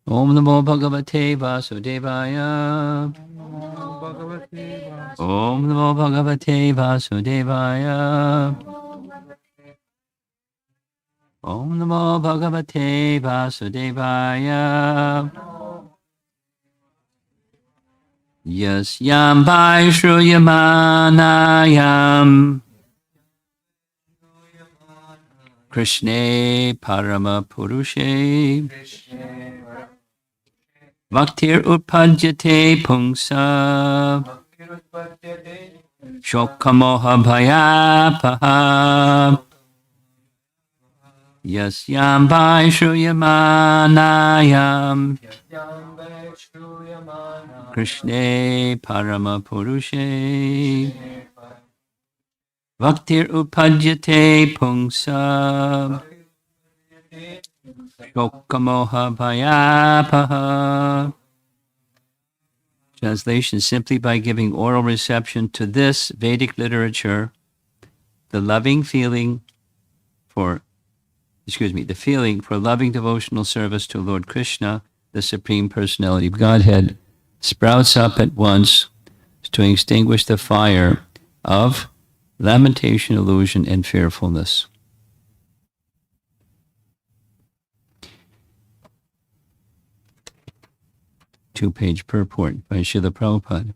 Om Namo Bhagavate Vasudevaya. Om Namo Bhagavate Vasudevaya. Om Namo Bhagavate Vasudevaya. Yasyam Vaishruyamanayam Krishne Parama Purushe Bhaktir Utpajyate Pungsa Shokamoha Bhayapaha Yasyam Vaishruyamanayam Krishne Parama Purushe Bhaktir Upajyate Pungsa Shokamoha Bhayapaha. Translation: simply by giving oral reception to this Vedic literature, the feeling for loving devotional service to Lord Krishna, the Supreme Personality of Godhead, sprouts up at once to extinguish the fire of lamentation, illusion, and fearfulness. Two-page purport by Srila Prabhupada.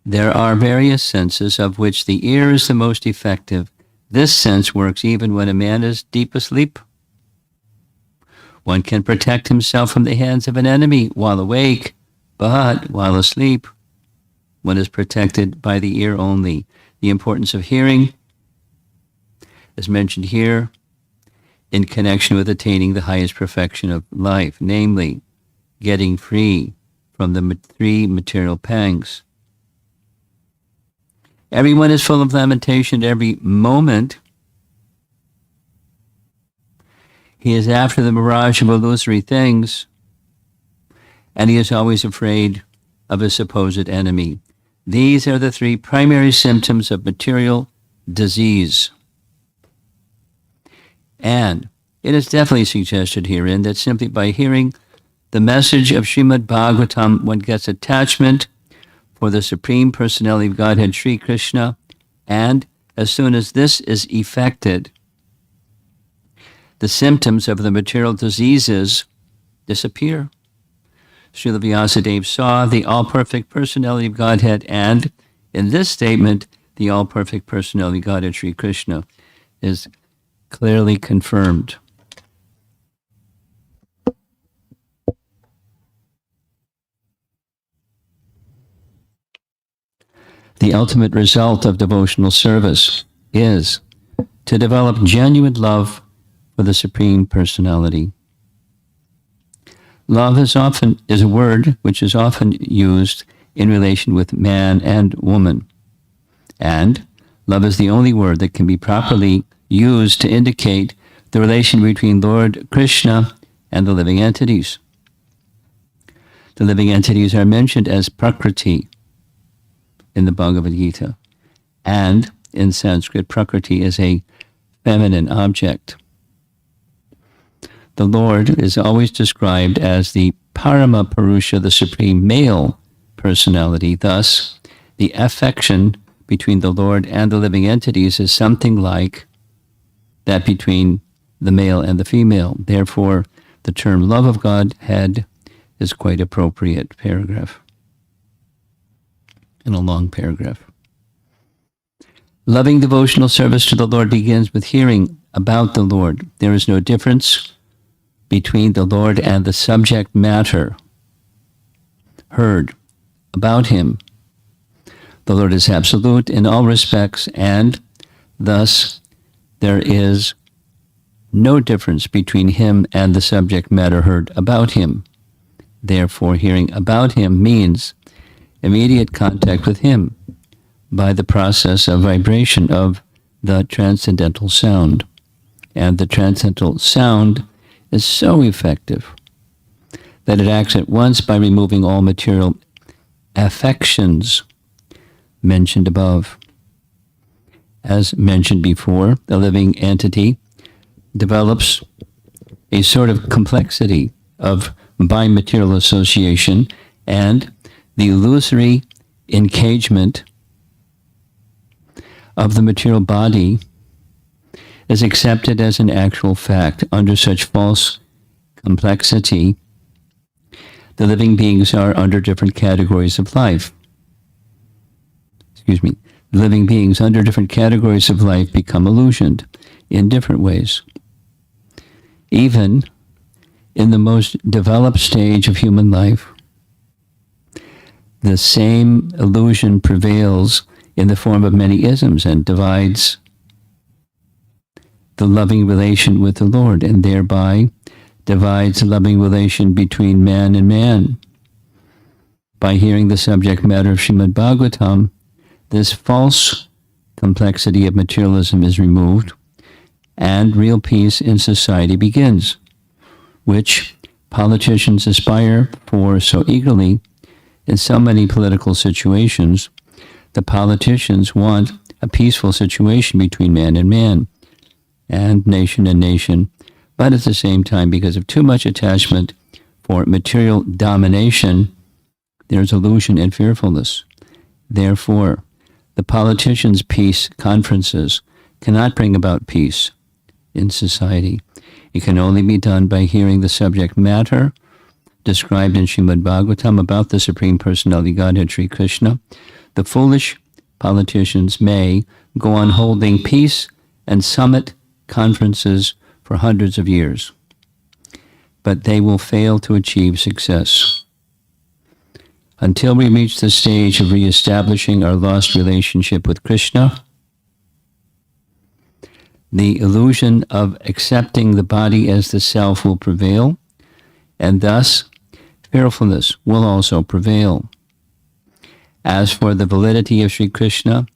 There are various senses, of which the ear is the most effective. This sense works even when a man is deep asleep. One can protect himself from the hands of an enemy while awake, but while asleep, one is protected by the ear only. The importance of hearing is mentioned here in connection with attaining the highest perfection of life, namely, getting free from the three material pangs. Everyone is full of lamentation at every moment. He is after the mirage of illusory things, and he is always afraid of a supposed enemy. These are the three primary symptoms of material disease. And it is definitely suggested herein that simply by hearing the message of Srimad Bhagavatam, one gets attachment for the Supreme Personality of Godhead, Sri Krishna, and as soon as this is effected, the symptoms of the material diseases disappear. Srila Vyasadeva saw the all-perfect personality of Godhead, and in this statement, the all-perfect personality of Godhead, Sri Krishna, is clearly confirmed. The ultimate result of devotional service is to develop genuine love for the Supreme Personality. Love is a word which is often used in relation with man and woman. And love is the only word that can be properly used to indicate the relation between Lord Krishna and the living entities. The living entities are mentioned as Prakriti in the Bhagavad Gita. And in Sanskrit, Prakriti is a feminine object. The Lord is always described as the Parama Purusha, the supreme male personality. Thus, the affection between the Lord and the living entities is something like that between the male and the female. Therefore, the term love of Godhead is quite appropriate. Paragraph. In a long paragraph. Loving devotional service to the Lord begins with hearing about the Lord. There is no difference between the Lord and the subject matter heard about him. The Lord is absolute in all respects, and thus there is no difference between him and the subject matter heard about him. Therefore, hearing about him means immediate contact with him by the process of vibration of the transcendental sound. And the transcendental sound is so effective that it acts at once by removing all material affections mentioned above. As mentioned before, the living entity develops a sort of complexity of bimaterial association and the illusory engagement of the material body is accepted as an actual fact. Under such false complexity, the living beings are under different categories of life. Living beings under different categories of life become illusioned in different ways. Even in the most developed stage of human life, the same illusion prevails in the form of many isms and divides the loving relation with the Lord, and thereby divides the loving relation between man and man. By hearing the subject matter of Srimad Bhagavatam, this false complexity of materialism is removed, and real peace in society begins, which politicians aspire for so eagerly in so many political situations. The politicians want a peaceful situation between man and nation, but at the same time, because of too much attachment for material domination, there's illusion and fearfulness. Therefore, the politicians' peace conferences cannot bring about peace in society. It can only be done by hearing the subject matter described in Srimad Bhagavatam about the Supreme Personality Godhead Sri Krishna. The foolish politicians may go on holding peace and summit conferences for hundreds of years, but they will fail to achieve success. Until we reach the stage of reestablishing our lost relationship with Krishna, the illusion of accepting the body as the self will prevail, and thus fearfulness will also prevail. As for the validity of Sri Krishna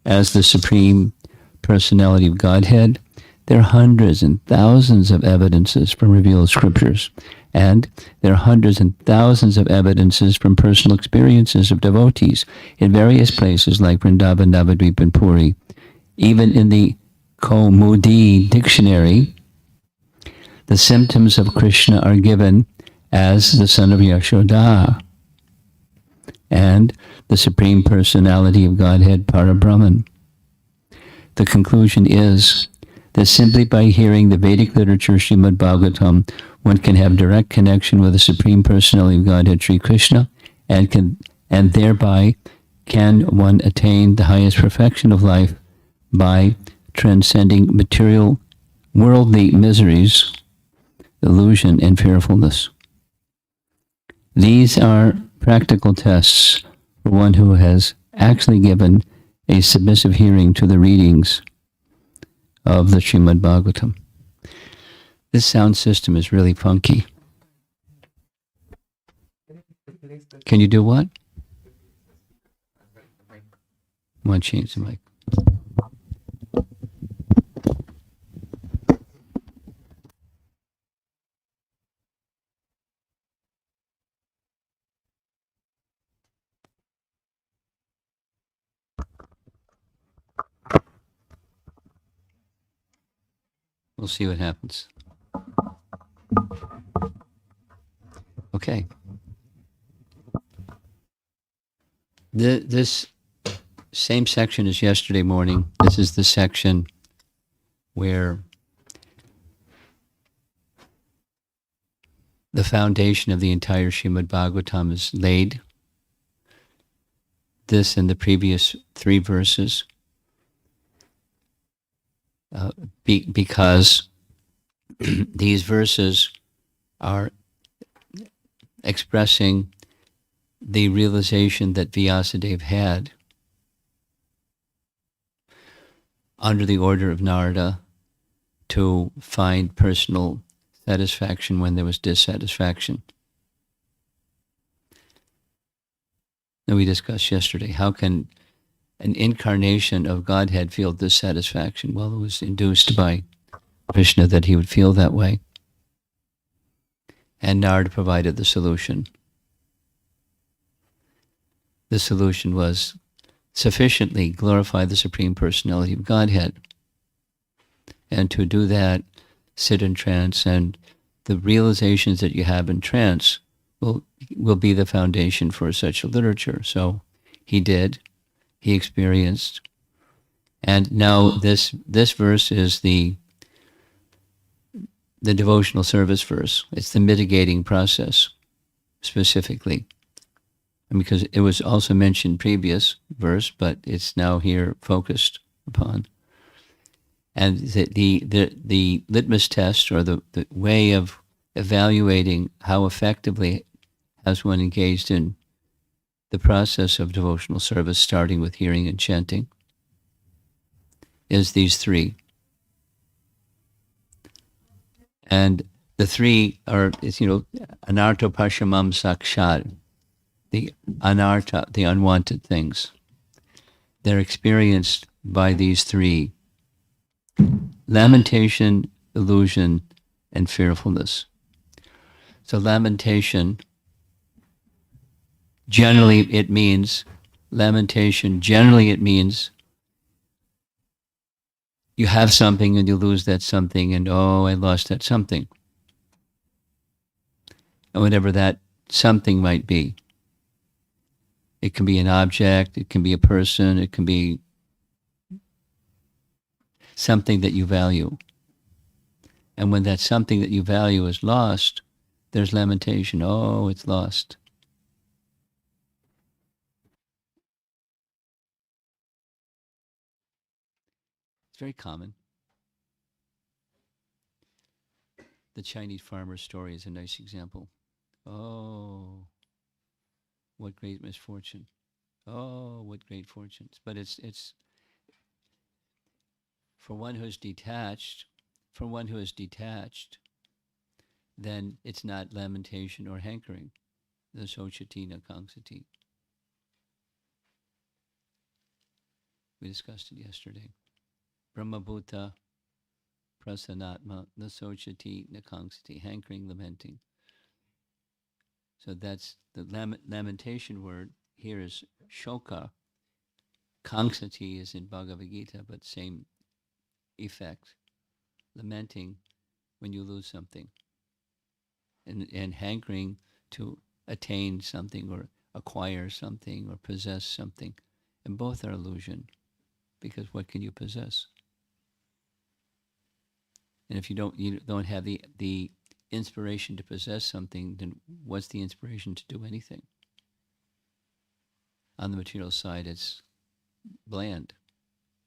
as the Supreme Personality of Godhead, there are hundreds and thousands of evidences from revealed scriptures, and there are hundreds and thousands of evidences from personal experiences of devotees in various places like Vrindavan, Navadvip, and Puri. Even in the Kaumudi dictionary, the symptoms of Krishna are given as the son of Yashoda and the Supreme Personality of Godhead Parabrahman. The conclusion is that simply by hearing the Vedic literature Srimad Bhagavatam, one can have direct connection with the Supreme Personality of Godhead Sri Krishna, and thereby can one attain the highest perfection of life by transcending material, worldly miseries, illusion, and fearfulness. These are practical tests for one who has actually given a submissive hearing to the readings of the Srimad Bhagavatam. This sound system is really funky. Can you do what? I want to change the mic. We'll see what happens. Okay. This same section as yesterday morning. This is the section where the foundation of the entire Srimad Bhagavatam is laid. This and the previous 3 verses. Because these verses are expressing the realization that Vyasadeva had under the order of Narada to find personal satisfaction when there was dissatisfaction. Now, we discussed yesterday, how can an incarnation of Godhead feel dissatisfaction? Well, it was induced by Krishna that he would feel that way. And Narada provided the solution. The solution was sufficiently glorify the Supreme Personality of Godhead. And to do that, sit in trance and the realizations that you have in trance will be the foundation for such a literature. So he did, he experienced, and now this verse is the devotional service verse. It's the mitigating process specifically, and because it was also mentioned previous verse, but it's now here focused upon. And the litmus test, or the way of evaluating how effectively has one engaged in the process of devotional service, starting with hearing and chanting, is these three. And the three are, anartha pashamam sakshat, the anartha, the unwanted things. They're experienced by these three: lamentation, illusion, and fearfulness. So lamentation, generally it means you have something and you lose that something, and oh, I lost that something. And whatever that something might be. It can be an object, it can be a person, it can be something that you value. And when that something that you value is lost, there's lamentation. Oh, it's lost. It's very common. The Chinese farmer story is a nice example. Oh, what great misfortune. Oh, what great fortunes. But it's for one who is detached, then it's not lamentation or hankering. The sochati na kangsati. We discussed it yesterday. Brahmabhuta prasanatma na sochati na kangsati. Hankering, lamenting. So that's the lamentation word here is shoka. Kangsati is in Bhagavad Gita, but same effect. Lamenting when you lose something. And hankering to attain something or acquire something or possess something. And both are illusion, because what can you possess? And if you don't have the inspiration to possess something, then what's the inspiration to do anything? On the material side, it's bland,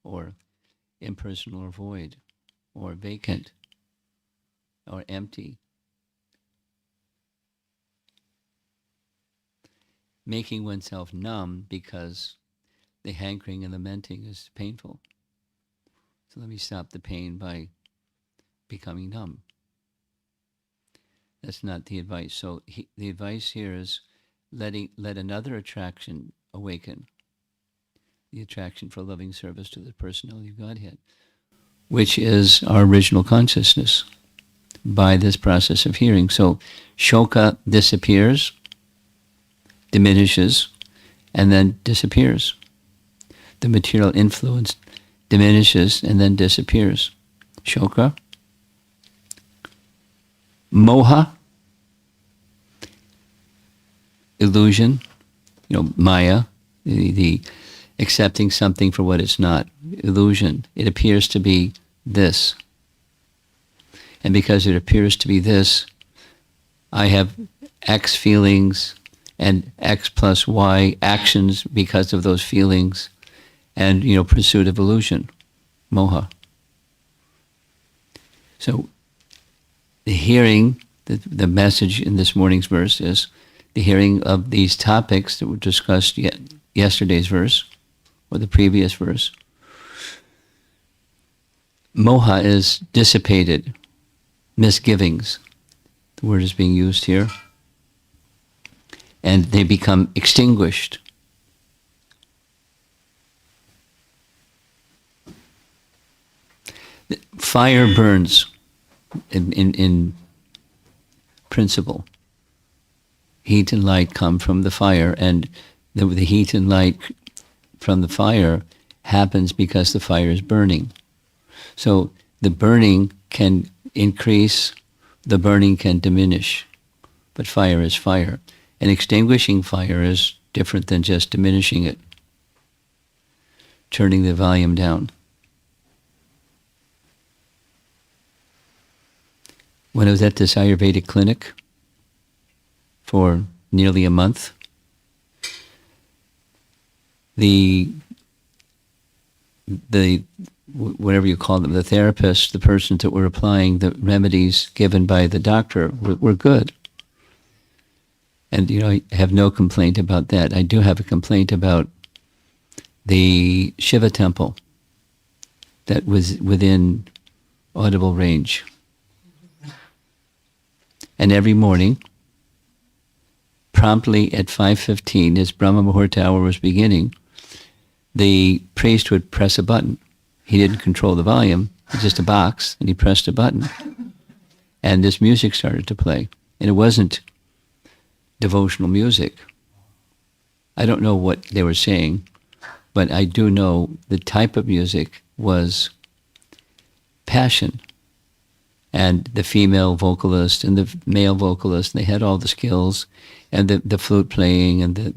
or impersonal, or void, or vacant, or empty. Making oneself numb because the hankering and lamenting is painful. So let me stop the pain by becoming numb. That's not the advice. So the advice here is let another attraction awaken, the attraction for loving service to the personality of Godhead, which is our original consciousness, by this process of hearing. So shoka disappears, diminishes, and then disappears. The material influence diminishes and then disappears. Shoka. Moha, illusion, maya, the accepting something for what it's not. Illusion. It appears to be this. And because it appears to be this, I have X feelings and X plus Y actions because of those feelings, and pursuit of illusion, moha. So the hearing, the message in this morning's verse is the hearing of these topics that were discussed yesterday's verse, or the previous verse. Moha is dissipated, misgivings. The word is being used here. And they become extinguished. Fire burns in principle. Heat and light come from the fire, and the heat and light from the fire happens because the fire is burning. So the burning can increase the burning can diminish, but fire is fire. And extinguishing fire is different than just diminishing it, turning the volume down. When I was at this Ayurvedic clinic for nearly a month, the whatever you call them, the therapists, the persons that were applying the remedies given by the doctor were good. And, I have no complaint about that. I do have a complaint about the Shiva temple that was within audible range. And every morning, promptly at 5:15, as Brahma Muhurta hour was beginning, the priest would press a button. He didn't control the volume, it's just a box, and he pressed a button. And this music started to play. And it wasn't devotional music. I don't know what they were saying, but I do know the type of music was passion. And the female vocalist and the male vocalist, they had all the skills, and the flute playing, and the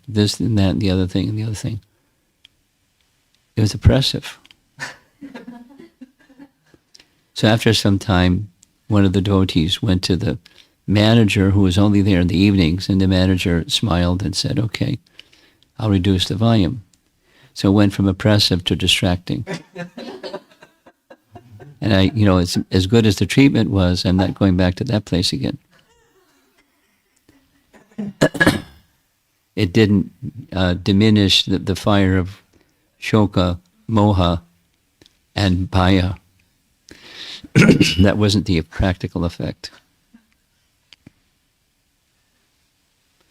this and that and the other thing and the other thing. It was oppressive. So after some time, one of the devotees went to the manager, who was only there in the evenings, and the manager smiled and said, "Okay, I'll reduce the volume." So it went from oppressive to distracting. And it's as good as the treatment was, I'm not going back to that place again. It didn't diminish the fire of shoka, moha, and bhaya. That wasn't the practical effect.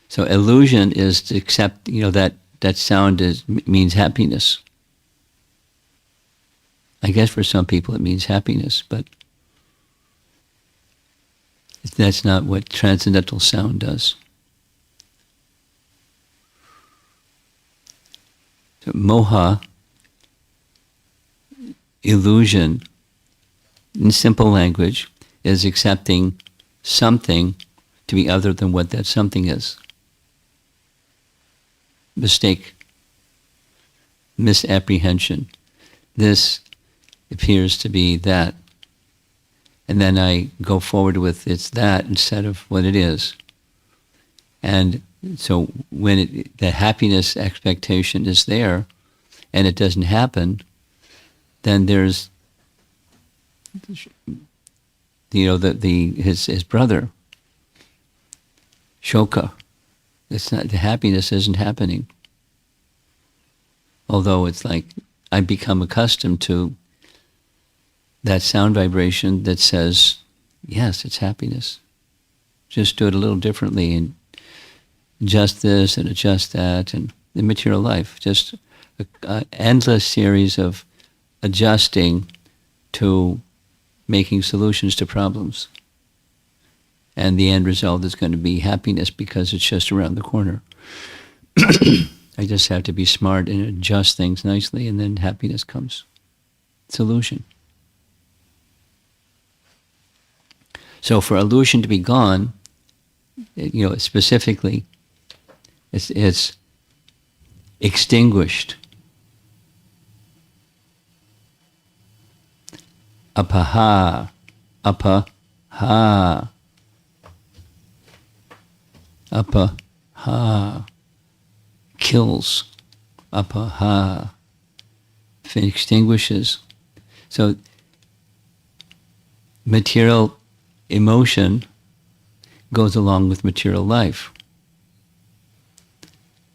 So illusion is to accept, that sound means happiness. I guess for some people it means happiness, but that's not what transcendental sound does. So moha, illusion, in simple language, is accepting something to be other than what that something is. Mistake, misapprehension. This appears to be that. And then I go forward with it's that instead of what it is. And so when the happiness expectation is there and it doesn't happen, then there's his brother, shoka. It's not, the happiness isn't happening. Although it's like I become accustomed to that sound vibration that says, yes, it's happiness. Just do it a little differently and adjust this and adjust that, and the material life. Just an endless series of adjusting to making solutions to problems. And the end result is going to be happiness because it's just around the corner. I just have to be smart and adjust things nicely, and then happiness comes. Solution. So for illusion to be gone, specifically, it's extinguished. Apaha, apaha, apaha, kills, apaha, extinguishes. So material emotion goes along with material life.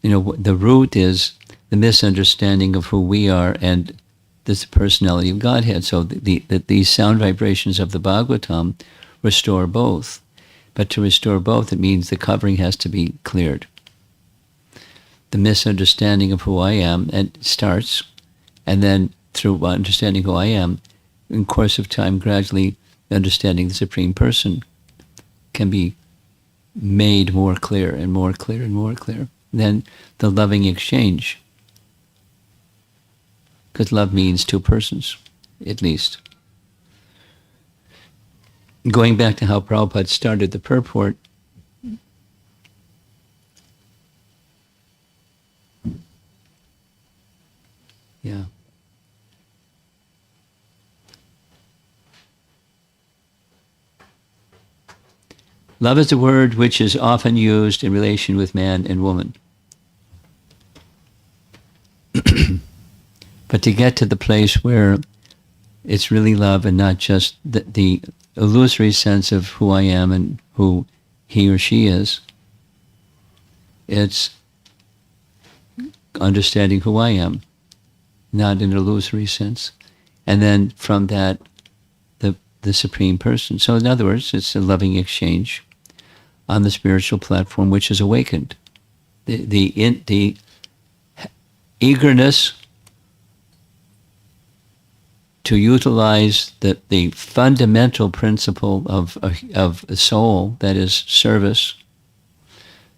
The root is the misunderstanding of who we are and this personality of Godhead. So these sound vibrations of the Bhagavatam restore both. But to restore both, it means the covering has to be cleared. The misunderstanding of who I am starts, and then through understanding who I am, in course of time, gradually understanding the Supreme Person can be made more clear and more clear and more clear. Then the loving exchange, because love means two persons, at least. Going back to how Prabhupada started the purport, yeah. Love is a word which is often used in relation with man and woman. But to get to the place where it's really love and not just the illusory sense of who I am and who he or she is, it's understanding who I am, not in an illusory sense. And then from that, the Supreme Person. So in other words, it's a loving exchange on the spiritual platform which is awakened. The eagerness to utilize the fundamental principle of a soul, that is service,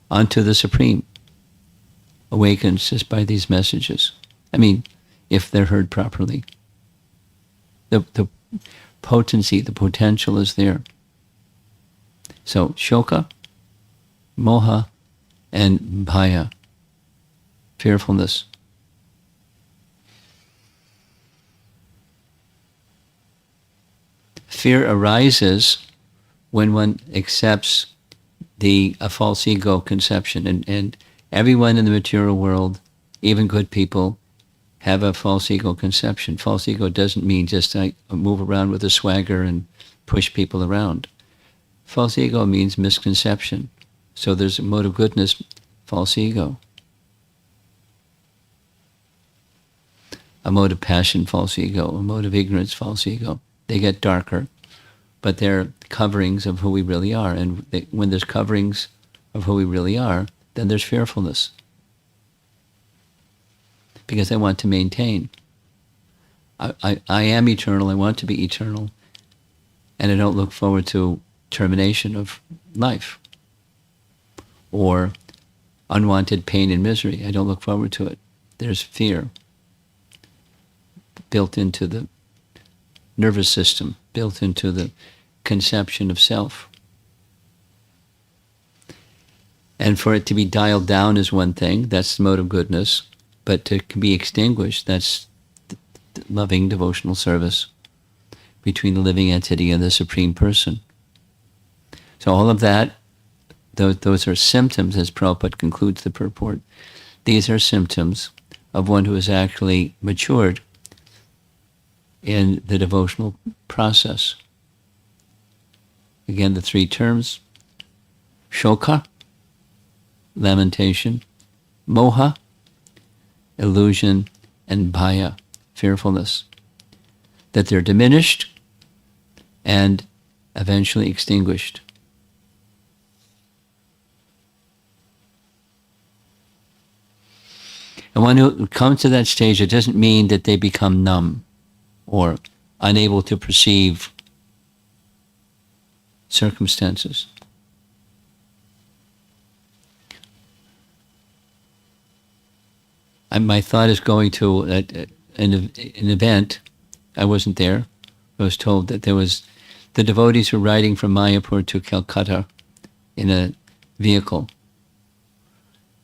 unto the Supreme, awakens just by these messages. I mean, if they're heard properly. The potency, the potential is there. So, shoka, moha, and bhaya, fearfulness. Fear arises when one accepts a false ego conception. And everyone in the material world, even good people, have a false ego conception. False ego doesn't mean just I move around with a swagger and push people around. False ego means misconception. So there's a mode of goodness, false ego. A mode of passion, false ego. A mode of ignorance, false ego. They get darker, but they're coverings of who we really are. And when there's coverings of who we really are, then there's fearfulness. Because I want to maintain. I am eternal, I want to be eternal, and I don't look forward to termination of life or unwanted pain and misery. I don't look forward to it. There's fear built into the nervous system, built into the conception of self. And for it to be dialed down is one thing, that's the mode of goodness. But to be extinguished, that's loving devotional service between the living entity and the Supreme Person. So all of that, those are symptoms, as Prabhupada concludes the purport. These are symptoms of one who has actually matured in the devotional process. Again, the three terms: shoka, lamentation; moha, illusion; and bhaya, fearfulness. That they're diminished and eventually extinguished. And when it comes to that stage, it doesn't mean that they become numb or unable to perceive circumstances. My thought is going to an event. I wasn't there. I was told that there was the devotees were riding from Mayapur to Calcutta in a vehicle.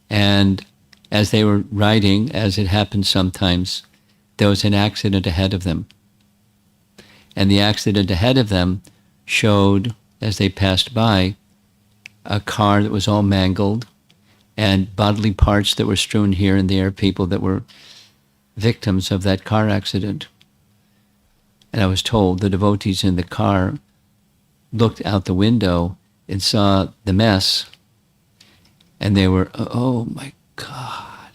And as they were riding, as it happens sometimes, there was an accident ahead of them. And the accident ahead of them showed, as they passed by, a car that was all mangled and bodily parts that were strewn here and there, people that were victims of that car accident. And I was told the devotees in the car looked out the window and saw the mess, and they were, oh my God.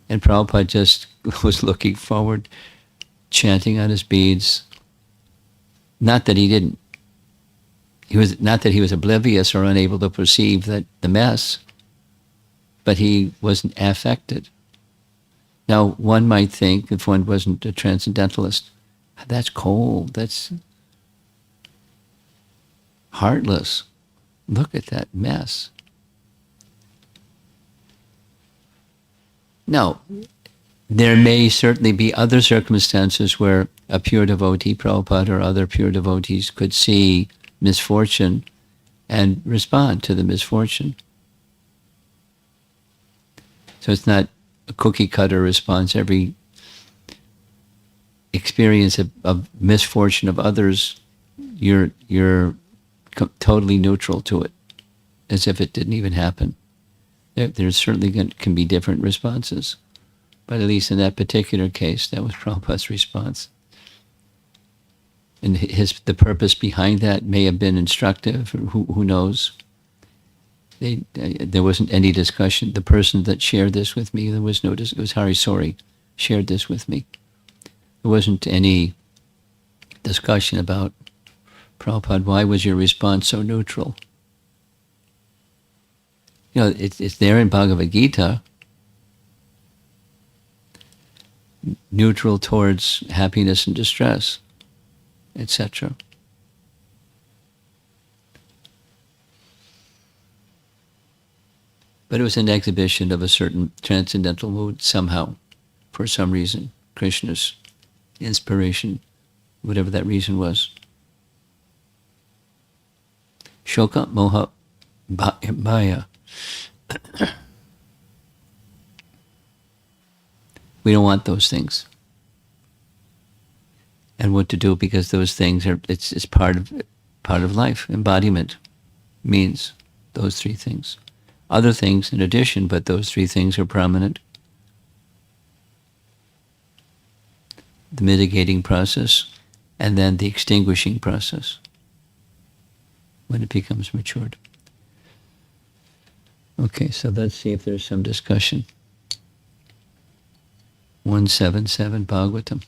And Prabhupada just was looking forward, chanting on his beads. Not that he didn't. Not that he was oblivious or unable to perceive that the mess, but he wasn't affected. Now, one might think, if one wasn't a transcendentalist, that's cold, that's heartless. Look at that mess. No, There may certainly be other circumstances where a pure devotee, Prabhupada, or other pure devotees could see misfortune and respond to the misfortune. So it's not a cookie cutter response. Every experience of misfortune of others, you're totally neutral to it, as if it didn't even happen. There's certainly can be different responses, but at least in that particular case, that was Prabhupada's response. And the purpose behind that may have been instructive. Who knows? There wasn't any discussion. The person that shared this with me, there was no. It was Hari Sori, shared this with me. There wasn't any discussion about, Prabhupada, why was your response so neutral? You know, it's there in Bhagavad Gita, neutral towards happiness and distress, etc. But it was an exhibition of a certain transcendental mood somehow, for some reason, Krishna's inspiration, whatever that reason was. Shoka, moha, bhaya. We don't want those things. And what to do, because those things are, it's part of life. Embodiment means those three things. Other things in addition, but those three things are prominent. The mitigating process, and then the extinguishing process when it becomes matured. Okay, so let's see if there's some discussion. 177 Bhagavatam.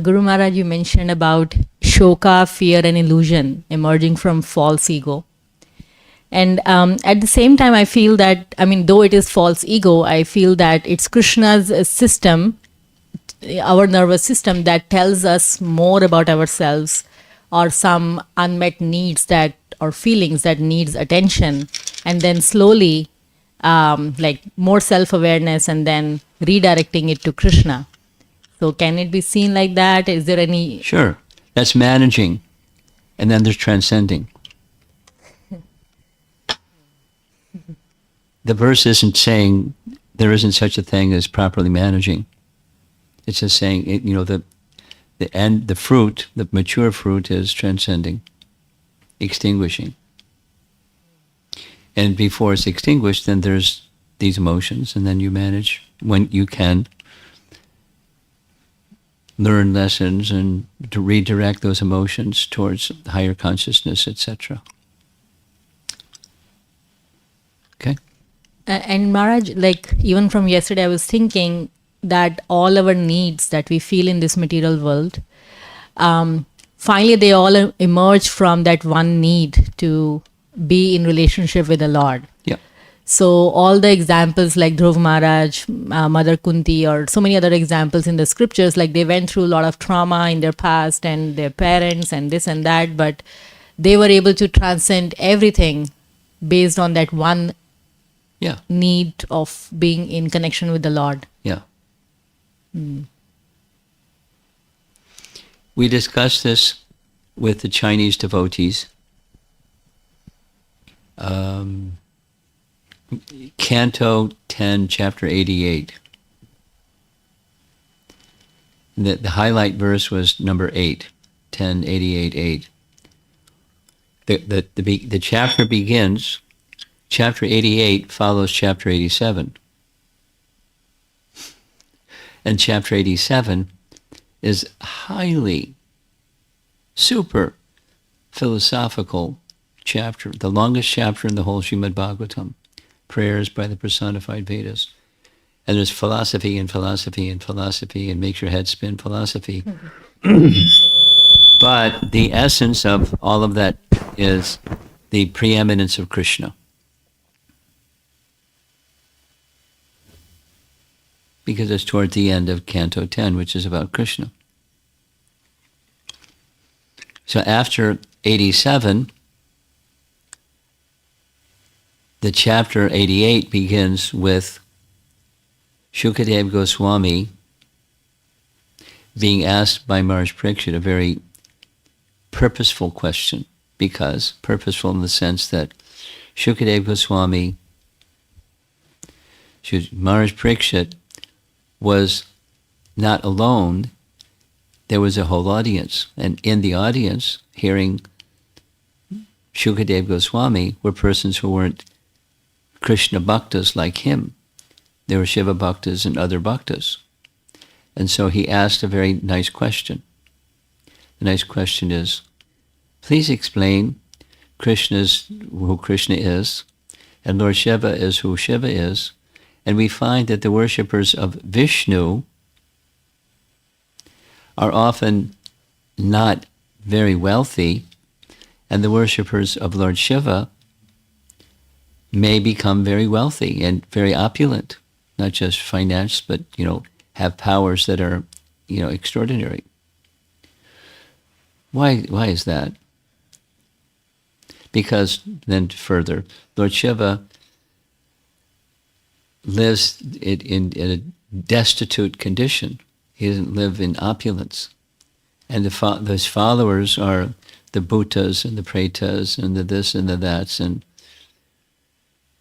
Guru Maharaj, you mentioned about shoka, fear and illusion emerging from false ego. And at the same time, I feel that, though it is false ego, I feel that it's Krishna's system, our nervous system, that tells us more about ourselves or some unmet needs that or feelings that needs attention. And then slowly, like more self-awareness and then redirecting it to Krishna. So can it be seen like that? Is there any... Sure. That's managing. And then there's transcending. The verse isn't saying there isn't such a thing as properly managing. It's just saying, the fruit, the mature fruit is transcending, extinguishing. And before it's extinguished, then there's these emotions, and then you manage when you can learn lessons and to redirect those emotions towards higher consciousness, etc. Okay? And Maharaj, like even from yesterday, I was thinking that all our needs that we feel in this material world, finally they all emerge from that one need to be in relationship with the Lord. Yeah. So all the examples like Dhruv Maharaj, Mother Kunti, or so many other examples in the scriptures, like they went through a lot of trauma in their past and their parents and this and that, but they were able to transcend everything based on that one need of being in connection with the Lord. Yeah. We discussed this with the Chinese devotees. Canto 10, chapter 88. The highlight verse was number 8, 10:88:8. The chapter begins, chapter 88 follows chapter 87. And chapter 87 is highly, super philosophical chapter, the longest chapter in the whole Srimad Bhagavatam. Prayers by the personified Vedas. And there's philosophy and philosophy and philosophy and makes your head spin philosophy. But the essence of all of that is the preeminence of Krishna. because it's toward the end of Canto 10, which is about Krishna. So after 87, the chapter 88 begins with Shukadev Goswami being asked by Maharaj Parikshit a very purposeful question, because purposeful in the sense that Shukadev Goswami, Maharaj Parikshit, was not alone. There was a whole audience, and in the audience, hearing Shukadev Goswami, were persons who weren't Krishna bhaktas like him. There were Shiva bhaktas and other bhaktas. And so he asked a very nice question. The nice question is, please explain who Krishna is, and Lord Shiva is who Shiva is, and we find that the worshippers of Vishnu are often not very wealthy, and the worshippers of Lord Shiva may become very wealthy and very opulent, not just finance, but, have powers that are, extraordinary. Why is that? Because then further, Lord Shiva lives in a destitute condition. He doesn't live in opulence. And those followers are the Bhutas and the Pretas and the this and the that's. And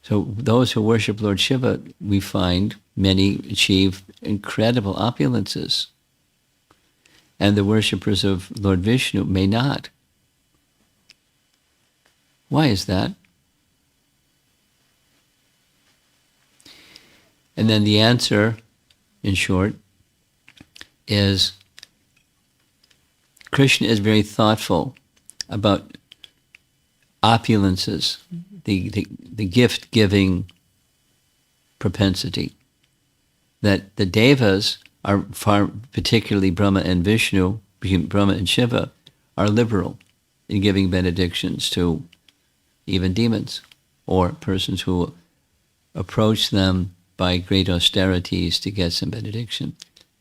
so those who worship Lord Shiva, we find many achieve incredible opulences. And the worshippers of Lord Vishnu may not. Why is that? And then the answer, in short, is Krishna is very thoughtful about opulences, the gift-giving propensity. That the Devas are far, particularly Brahma and Vishnu, Brahma and Shiva, are liberal in giving benedictions to even demons or persons who approach them by great austerities to get some benediction.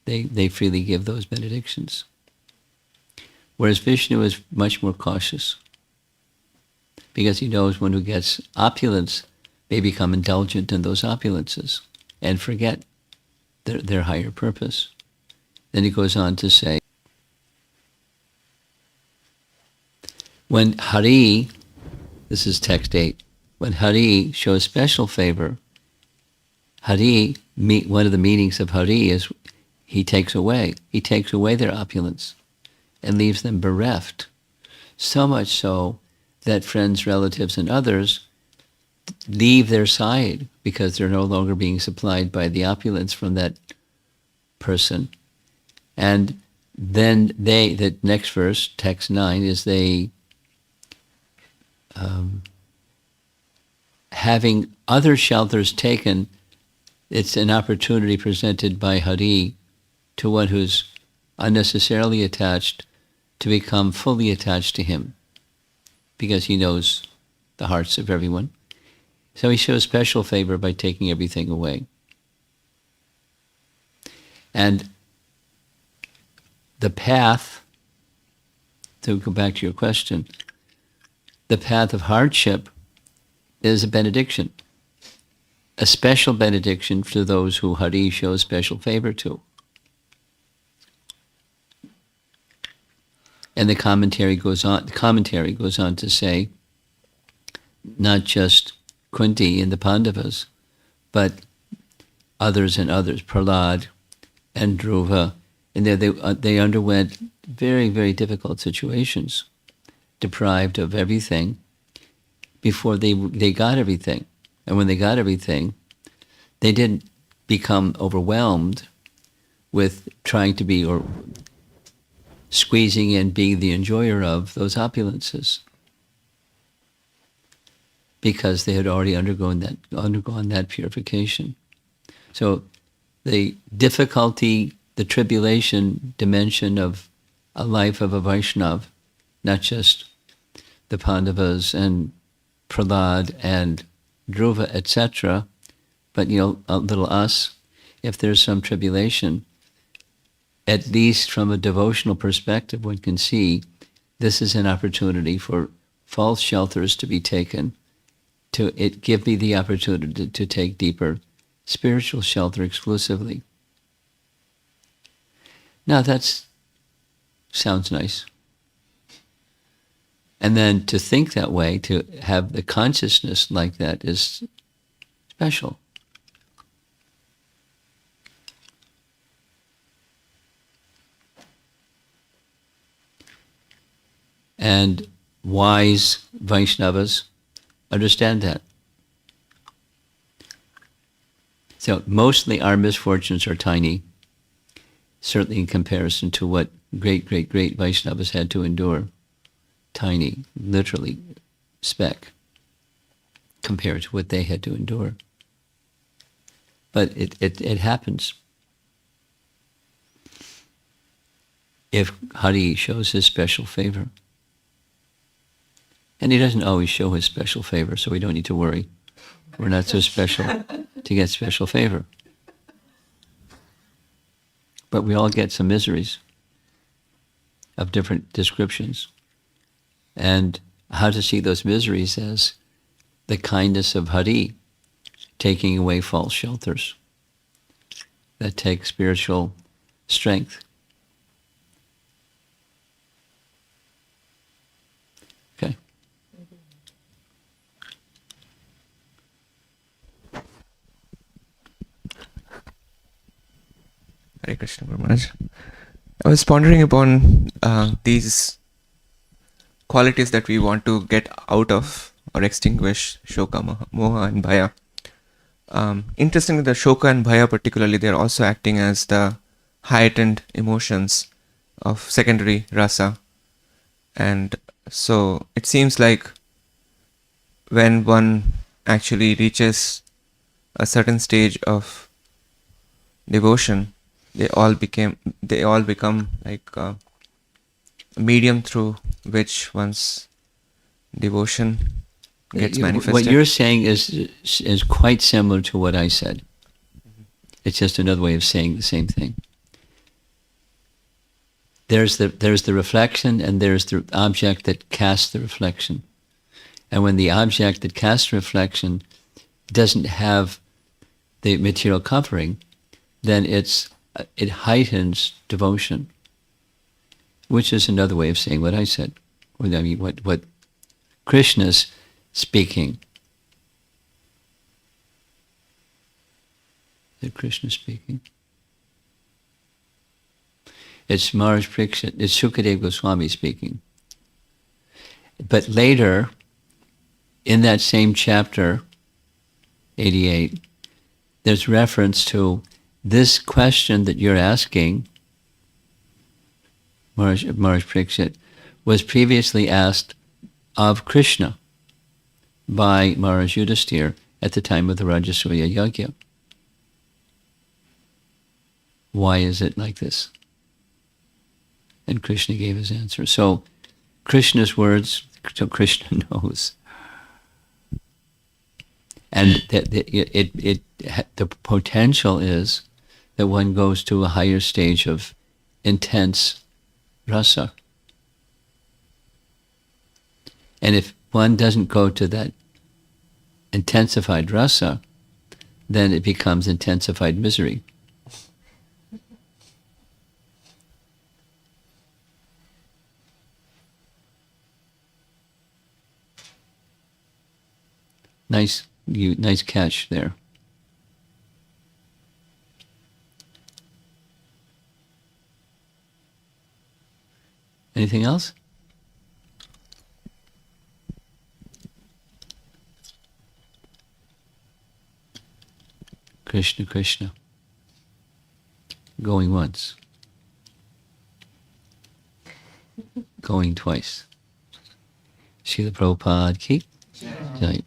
They freely give those benedictions. Whereas Vishnu is much more cautious, because he knows one who gets opulence may become indulgent in those opulences and forget their higher purpose. Then he goes on to say, when Hari, this is text 8, when Hari shows special favor, one of the meanings of Hari is he takes away their opulence and leaves them bereft. So much so that friends, relatives, and others leave their side because they're no longer being supplied by the opulence from that person. And then the next verse, text 9, is they, having other shelters taken, it's an opportunity presented by Hari to one who's unnecessarily attached to become fully attached to him, because he knows the hearts of everyone. So he shows special favor by taking everything away. And the path, to go back to your question, the path of hardship is a benediction, a special benediction to those who Hari shows special favor to. And the commentary goes on to say, not just Kunti and the Pandavas, but others, Prahlad and Dhruva, and they underwent very, very difficult situations, deprived of everything, before they got everything. And when they got everything, they didn't become overwhelmed with trying to be, or squeezing in, being the enjoyer of those opulences, because they had already undergone that purification. So the difficulty, the tribulation dimension of a life of a Vaishnav, not just the Pandavas and Prahlad and Dhruva, etc., but a little us, if there's some tribulation, at least from a devotional perspective, one can see this is an opportunity for false shelters to be taken, to give me the opportunity to take deeper spiritual shelter exclusively. Now that sounds nice. And then to think that way, to have the consciousness like that is special. And wise Vaishnavas understand that. So mostly our misfortunes are tiny, certainly in comparison to what great, great, great Vaishnavas had to endure. Tiny, literally speck, compared to what they had to endure. But it happens. If Hari shows his special favor. And he doesn't always show his special favor, so we don't need to worry. We're not so special to get special favor. But we all get some miseries of different descriptions. And how to see those miseries as the kindness of Hari, taking away false shelters that take spiritual strength. Okay. Hare Krishna, Guru Maharaj. I was pondering upon these qualities that we want to get out of or extinguish, Shoka, Moha and Bhaya. Interestingly, the Shoka and Bhaya particularly, they are also acting as the heightened emotions of secondary rasa. And so it seems like when one actually reaches a certain stage of devotion, they all become like a medium through which one's devotion gets manifested. What you're saying is quite similar to what I said. It's just another way of saying the same thing. There's the reflection, and there's the object that casts the reflection. And when the object that casts reflection doesn't have the material covering, then it heightens devotion, which is another way of saying what I said. I mean, what Krishna's speaking. Is it Krishna speaking? It's Maharaj Parikshit, it's Sukadeva Goswami speaking. But later, in that same chapter, 88, there's reference to this question that you're asking, Maharaj Parikshit, was previously asked of Krishna by Maharaj Yudhisthira at the time of the Rajasuya Yajna. Why is it like this? And Krishna gave his answer. So Krishna's words, so Krishna knows. And the potential is that one goes to a higher stage of intense rasa. And if one doesn't go to that intensified rasa, then it becomes intensified misery. Nice catch there. Anything else? Krishna, Krishna. Going once. Going twice. Srila Prabhupada ki Jai.